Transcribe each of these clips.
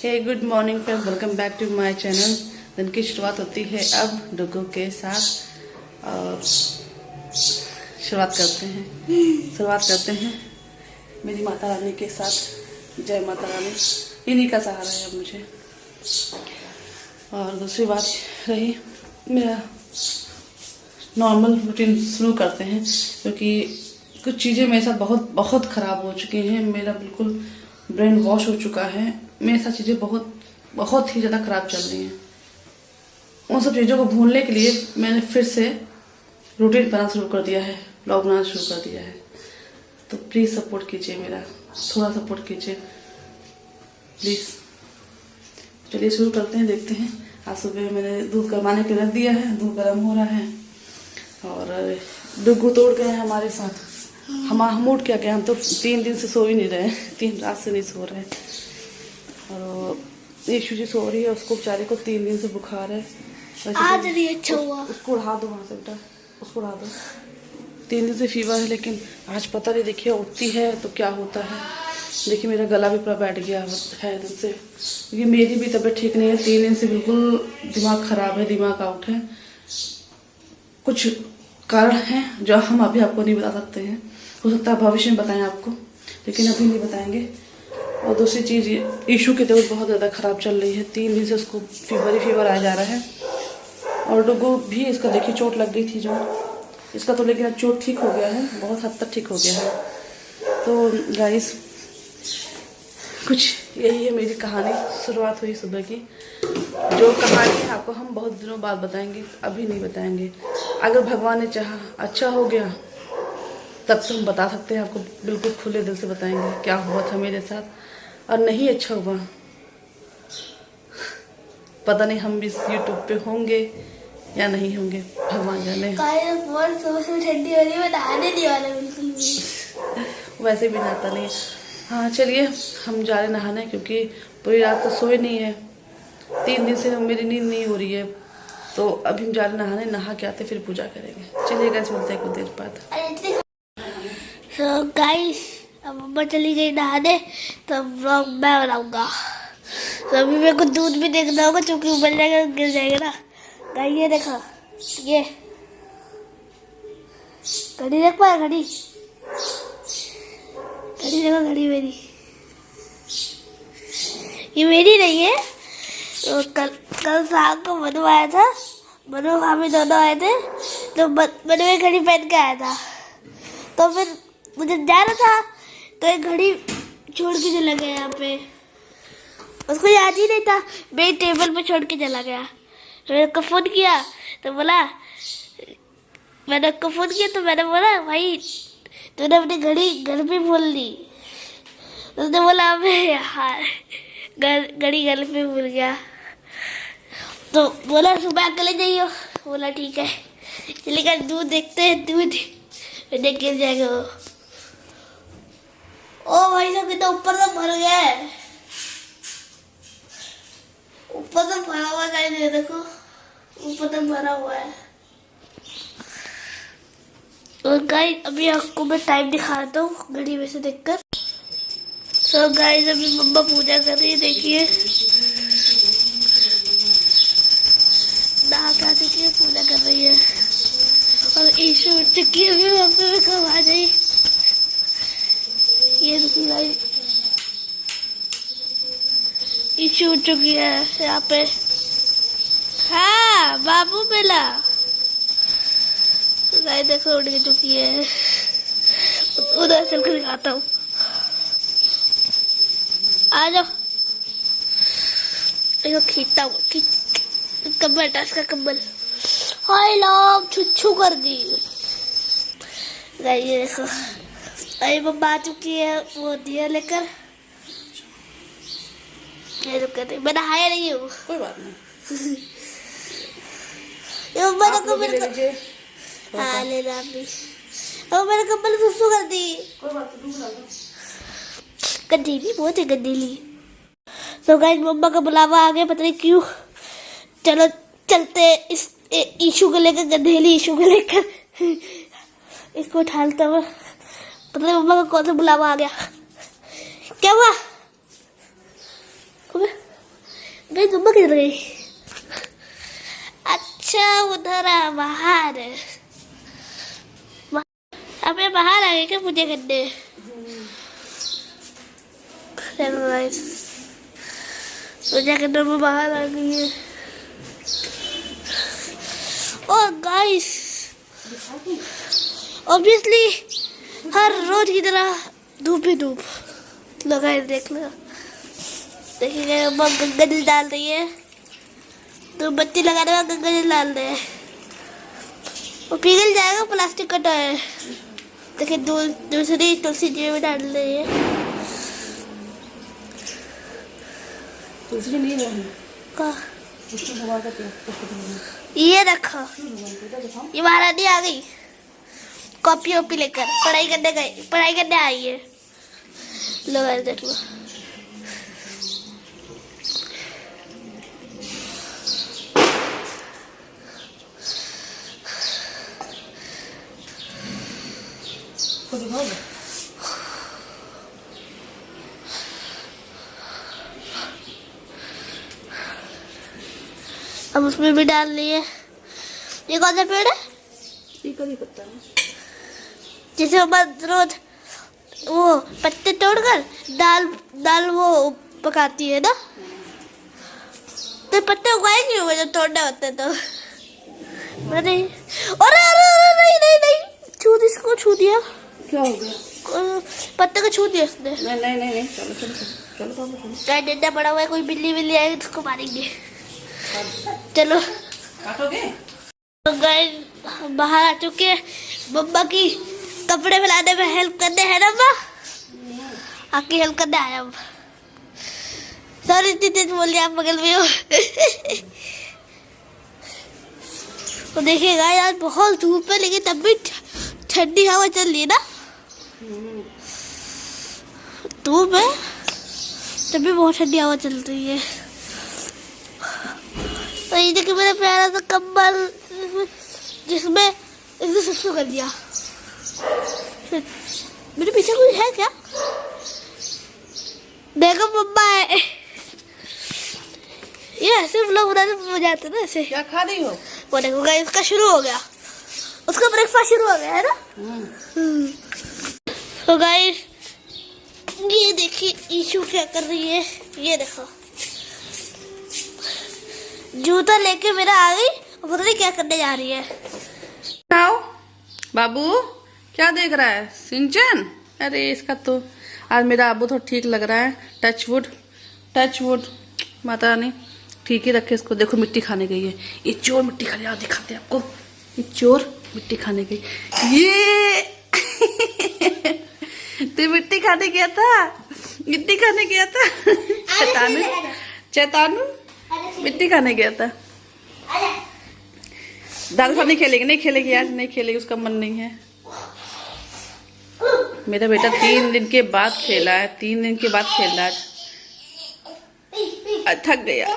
Hey good morning friends, welcome back to my channel. दिन की शुरुआत होती है अब डुगू के साथ और शुरुआत करते हैं मेरी माता रानी के साथ। जय माता रानी, इन्हीं का सहारा है अब मुझे। और दूसरी बात रही, मेरा नॉर्मल रूटीन शुरू करते हैं क्योंकि कुछ चीज़ें मेरे साथ बहुत ख़राब हो चुकी हैं। मेरा बिल्कुल ब्रेन वॉश हो चुका है। मेरे साथ चीज़ें बहुत ही ज़्यादा ख़राब चल रही हैं। उन सब चीज़ों को भूलने के लिए मैंने फिर से रूटीन बनाना शुरू कर दिया है, ब्लॉग बनाना शुरू कर दिया है। तो प्लीज़ सपोर्ट कीजिए, मेरा थोड़ा सपोर्ट कीजिए प्लीज़। चलिए शुरू करते हैं, देखते हैं। आज सुबह मैंने दूध गरमाने के रख दिया है, दूध गर्म हो रहा है और डुगू तोड़ गए हैं हमारे साथ। हम उठ क्या गए, हम तो 3 दिन से सो ही नहीं रहे, 3 रात से नहीं सो रहे। और यीशु जी सो रही है, उसको बेचारे को 3 दिन से बुखार है। आज नहीं अच्छा हुआ। उसको उड़ा दो वहाँ से बेटा, उसको उड़ा दो। 3 दिन से फीवर है, लेकिन आज पता नहीं, देखिए उठती है तो क्या होता है। देखिए मेरा गला भी पूरा बैठ गया है दिन से, क्योंकि मेरी भी तबीयत ठीक नहीं है। 3 दिन से बिल्कुल दिमाग खराब है, दिमाग आउट है। कुछ कारण हैं जो हम अभी आपको नहीं बता सकते हैं, हो सकता है भविष्य में बताएं आपको, लेकिन अभी नहीं बताएंगे। और दूसरी चीज़, यीशु की तबीयत बहुत ज़्यादा ख़राब चल रही है। 3 दिन से उसको फीवर आ जा रहा है। और डुगू भी, इसका देखिए चोट लग गई थी जो, इसका तो लेकिन अब चोट ठीक हो गया है, बहुत हद तक ठीक हो गया है। तो गाइस, कुछ यही है मेरी कहानी। शुरुआत हुई सुबह की। जो कहानी है आपको हम बहुत दिनों बाद बताएंगे, अभी नहीं बताएंगे। अगर भगवान ने चाहा अच्छा हो गया तब तो हम बता सकते हैं आपको, बिल्कुल खुले दिल से बताएंगे क्या हुआ था मेरे साथ। और नहीं अच्छा हुआ, पता नहीं हम इस यूट्यूब पे होंगे या नहीं होंगे, भगवान जाने। ठंडी हो रही है, नहाने नहीं वाला बिल्कुल भी। वैसे भी नहाता नहीं है। हाँ चलिए, हम जा रहे नहाने, क्योंकि पूरी रात तो सोए नहीं है। 3 दिन से मेरी नींद नहीं हो रही है। तो अभी हम जा रहे नहाने, नहा के आते फिर पूजा करेंगे। चलिए गाइस, मिलते हैं कुछ देर बाद। So guys, अब मम्मा चली गई नहाने, तो व्लॉग मैं बनाऊंगा। तो अभी मेरे को दूध भी देखना होगा, क्योंकि उबल जाएगा, गिर जाएगा ना। गाइस ये देखा, ये घड़ी देख पाया, घड़ी देखो, घड़ी मेरी, ये मेरी नहीं है। तो कल शाम को मनु आया था, मनु भाभी दोनों आए थे, तो मनु एक घड़ी पहन के आया था। तो फिर मुझे जाना था, तो एक घड़ी छोड़ के चला गया यहाँ पे। उसको याद ही नहीं था, मेरी टेबल पे छोड़ के चला गया। मैंने उसको फोन किया तो मैंने बोला भाई तूने अपनी घड़ी घर पे भूल दी। उसने बोला अबे यार, घड़ी घर पे भूल गया। तो बोला सुबह के ले जाइयो। बोला ठीक है। लेकिन दूध देखते हैं, दूध देख गिर जाएगा वो। ओ भाई साहब, कितना ऊपर तक भर गया है, ऊपर तक भरा हुआ है। देखो ऊपर तक भरा हुआ है। और गाइस, अभी आपको मैं टाइम दिखाता हूँ घड़ी में से देखकर। तो गाइस, अभी मम्मा पूजा कर रही है, देखिए नहा खा के पूजा कर रही है। और यीशु उठ चुकी है, अभी मम्मी में कब आ जाए। ये देखिए गाइस, यीशु उठ चुकी है यहाँ पे। हाँ बाबू मिला, गाइस देखो उठ चुकी है। उधर चल कर दिखाता हूँ, आ जाओ। देखो खींचता हूँ, कम्बल, टच का कम्बल। हाय लोग, छुच्छू कर दी। ये देखो, अरे मम्मा आ चुकी है वो दिया लेकर। ये तो कहते मैं नहाया नहीं हूँ, कोई बात नहीं। ये मम्मा ने कम्बल हाँ ले रहा भी। अब मैंने कम्बल सुसु कर दी। कोई बात नहीं, गंदीली, बहुत ही गंदीली। तो गाइस, मम्मा का बुलावा आ गया, पता नहीं क्यों। चलो चलते इस यीशु को लेकर, गंदेली यीशु को लेकर इसको उठालता हुआ। पता नहीं मम्मा का कौन सा बुलावा आ गया। क्या हुआ? मैं मम्मा किधर गई? अच्छा उधर आ बाहर। अब मैं बाहर आ गई क्या पूजा करने? चलो गाइस पूजा करने में बाहर आ गई है। और गाइस ऑब्वियसली हर रोज की तरह धूप ही धूप लगाए। देख लो देखिए मम्मा गंगा जल डाल रही है। तो बत्ती लगाने में गंगा जल डाल रहे हैं। वो पिघल जाएगा, प्लास्टिक कटा है। देखिए दूसरी तुलसी जी में डाल रही है। तुलसी नहीं है का उसमें भगवान का तेल ये रखो। ये महारानी आ गई कॉपी वॉपी लेकर पढ़ाई करने आई है। लो गाइस देख लो। तो दिखाओ अब उसमें भी डाल लिए। ये कौन सा पेड़ है? ये करी पत्ता है। जैसे रोज वो पत्ते तोड़कर दाल वो पकाती है ना। तो पत्ते उगाए नहीं हुए जब तोड़ने होते तो। नहीं छू दिया। क्या हो गया? पत्ते को छू दिया उसने। नहीं चलो चलो चलो चलो चाहे डंडा पड़ा हुआ है, कोई बिल्ली आएगी तो उसको मारेंगे। चलो काटोगे? तो गाइस बाहर आ चुके हैं। मम्मा की कपड़े फैलाने में हेल्प करने है ना मम्मा? आपकी हेल्प करने आया अब। सॉरी इतनी तेज बोलिए, आप बगल में हो। तो देखिए गाइस आज बहुत धूप है लेकिन तब भी ठंडी हवा चल रही है ना। धूप है तब भी बहुत ठंडी हवा चल रही है। तो ये देखिए मेरा प्यारा सा कंबल जिसमें इसने सुसु कर दिया। मेरे पीछे कुछ है क्या? देखो मम्मा है। ये ऐसे व्लॉग बनाने में मजा आता है ना। ऐसे क्या खा रही हो? वो देखो गाइस इसका शुरू हो गया, उसका ब्रेकफास्ट शुरू हो गया है ना। तो गाइस ये देखिए ईशु क्या कर रही है। ये देखो जूता लेके मेरा आ गई और पता नहीं क्या करने जा रही है। आओ बाबू क्या देख रहा है? सिंचन? अरे इसका तो आज मेरा अबू तो ठीक लग रहा है। टच वुड माता रानी ठीक ही रखे इसको। देखो मिट्टी खाने गई है ये चोर। मिट्टी खाने आओ दिखाते हैं आपको। ये चोर मिट्टी खाने गई। ये तू मिट्टी खाने गया था? मिट्टी खाने गया था? चैतानू मिट्टी खाने गया था। दादा साहब नहीं खेलेगी आज नहीं खेलेगी, उसका मन नहीं है। मेरा बेटा 3 दिन के बाद खेला है। 3 दिन के बाद खेल रहा है। थक गया।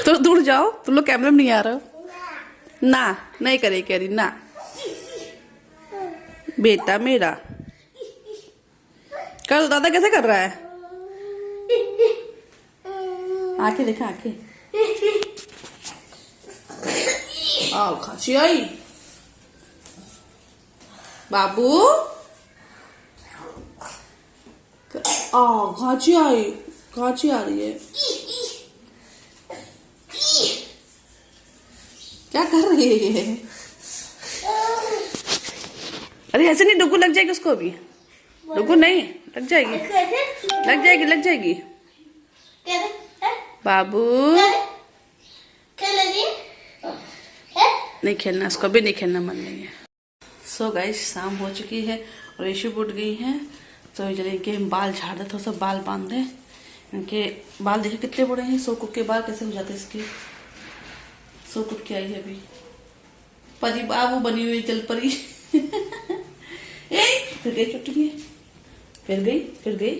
तो दूर जाओ, तुम लोग कैमरे में नहीं आ रहे हो ना। नहीं करे कह रही ना बेटा मेरा। कर दादा कैसे कर रहा है? आंखें देखा आंखें। आओ खांसी आई बाबू। आओ खांसी आई। खांसी आ रही है। क्या कर रही है ये? अरे ऐसे नहीं, डुगू लग जाएगी उसको अभी। डुगू नहीं लग जाएगी, लग जाएगी। बाबू नहीं खेलना, उसको भी नहीं खेलना मन नहीं है। सो गाइस शाम हो चुकी है और यशु उठ गई है। तो चले इनके बाल झाड़ दे, थोड़ा सा बाल बांध दे। इनके बाल देखे कितने बड़े हैं। सोकुक के बाल कैसे हो जाते हैं इसके। सोकुक की आई है अभी परी बाबू बनी हुई जल परी। फिर गई चुटकी, फिर गई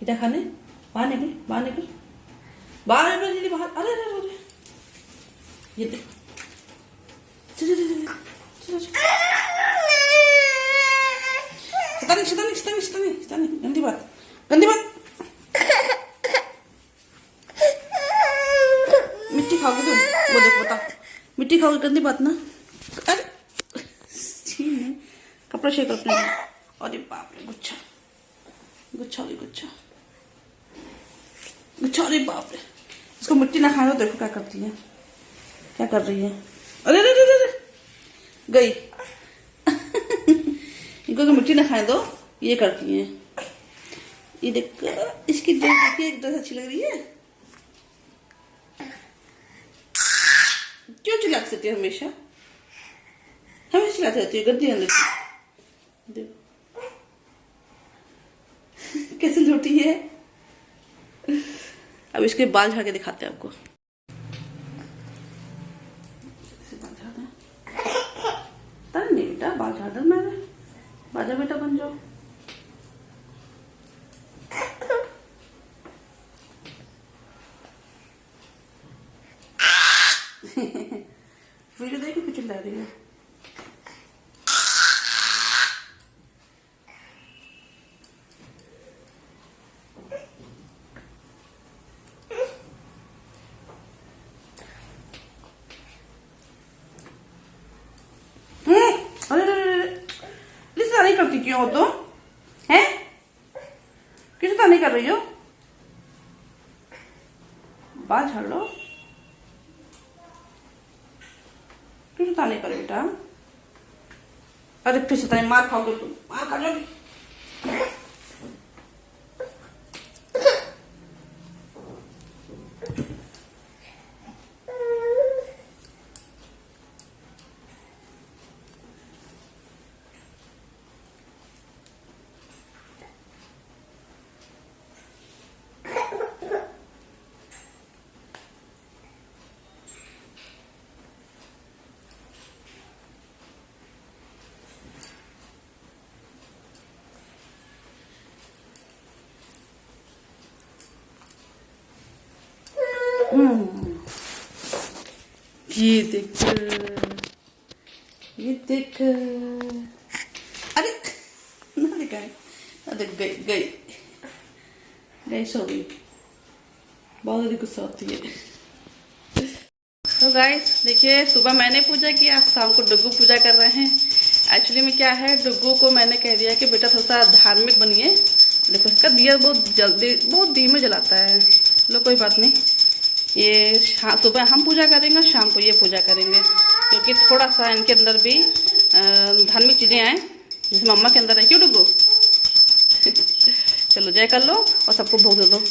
इधर खाने। बाहर निकल बाहर। अरे ये देख चलो चलो चलो चलो चलो। शैतानी शैतानी शैतानी शैतानी शैतानी, गंदी बात गंदी बात। मिट्टी खाओगे तुम, वो देखो बता, मिट्टी खाओगे, गंदी बात ना। अरे छी नहीं, कपड़ा शेक अपने। अरे बाप रे, गुच्छा गुच्छा गुच्छा गुच्छा, अरे बाप रे। इसको मिट्टी ना खाए तो देखो क्या करती है, क्या कर रही है। अरे अरे अरे अरे गई। इनको तो मिट्टी ना खाए दो, ये करती है। ये देख, इसकी ड्रेस देखिए, एक ड्रेस अच्छी लग रही है। क्यों चिल्लाती रहती है हमेशा, हमेशा चिल्लाती रहती है, गद्दी अंदर की। देखो कैसे लूटी है। अब इसके बाल झाड़ के दिखाते हैं आपको। बाल झाड़ दें, नहीं बेटा, बाल झाड़ दो मेरे। बाजा बेटा बन जाओ। वीडियो देखो, चिल्ला रही है। नहीं करती क्यों हो तो, हैं? क्यों तो नहीं कर रही हो? बाल झाड़ लो। क्यों तो नहीं करे बेटा? अरे फिर से मार खाओगे तुम, मार खा जाओगी। ये देख, ये देख। अरे ना दिखाए, अरे गई गई गई, सो गई। बहुत अधिक गुस्सा होती है। तो गाइस देखिए, सुबह मैंने पूजा की, आज शाम को डुग्गू पूजा कर रहे हैं। एक्चुअली में क्या है, डुग्गू को मैंने कह दिया कि बेटा थोड़ा सा धार्मिक बनिए। देखो इसका दिया बहुत जल्दी, बहुत धीमे जलाता है। लो कोई बात नहीं, ये सुबह हम पूजा करेंगे, शाम को ये पूजा करेंगे, क्योंकि थोड़ा सा इनके अंदर भी धार्मिक चीज़ें आए, जैसे मम्मा के अंदर है। क्यों डुग्गू? चलो जय कर लो और सबको भोग दे दो।